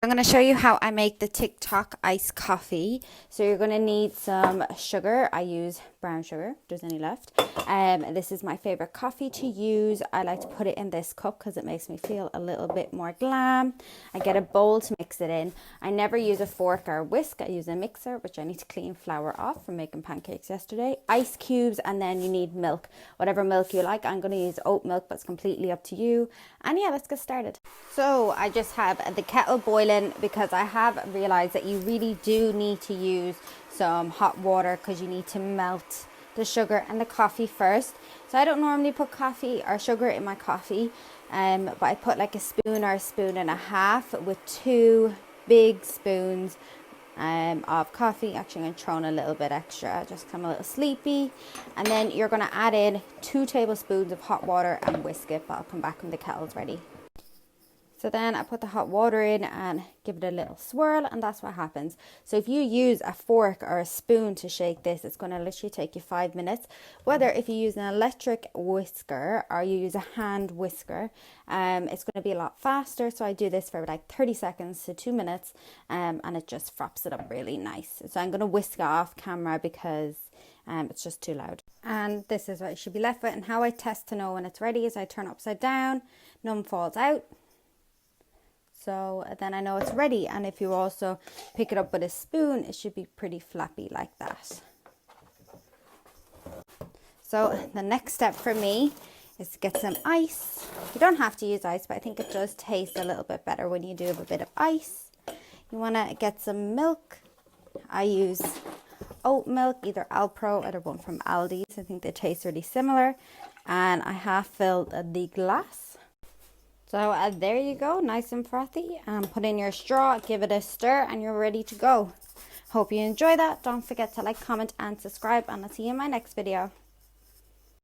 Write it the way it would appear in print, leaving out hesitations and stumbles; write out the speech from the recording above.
I'm going to show you how I make the TikTok iced coffee. So you're going to need some sugar. I use brown sugar, if there's any left. This is my favorite coffee to use. I like to put it in this cup because it makes me feel a little bit more glam. I get a bowl to mix it in. I never use a fork or a whisk. I use a mixer, which I need to clean flour off from making pancakes yesterday. Ice cubes, and then you need milk. Whatever milk you like. I'm going to use oat milk, but it's completely up to you. And yeah, let's get started. So I just have the kettle boiling because I have realized that you really do need to use some hot water because you need to melt the sugar and the coffee first. So I don't normally put coffee or sugar in my coffee, but I put like a spoon or a spoon and a half with 2 big spoons of coffee. Actually, I'm going to throw in a little bit extra just because I'm a little sleepy. And then you're going to add in 2 tablespoons of hot water and whisk it, but I'll come back when the kettle's ready. So then I put the hot water in and give it a little swirl, and that's what happens. So if you use a fork or a spoon to shake this, it's going to literally take you 5 minutes. Whether if you use an electric whisker or you use a hand whisker, it's going to be a lot faster. So I do this for like 30 seconds to 2 minutes, and it just frops it up really nice. So I'm going to whisk it off camera because it's just too loud. And this is what it should be left with. And how I test to know when it's ready is I turn it upside down, none falls out. So then I know it's ready, and if you also pick it up with a spoon, it should be pretty flappy like that. So the next step for me is to get some ice. You don't have to use ice, but I think it does taste a little bit better when you do have a bit of ice. You want to get some milk. I use oat milk, either Alpro or the one from Aldi's. I think they taste really similar. And I have filled the glass. So there you go, nice and frothy. Put in your straw, give it a stir, and you're ready to go. Hope you enjoy that. Don't forget to like, comment, and subscribe, and I'll see you in my next video.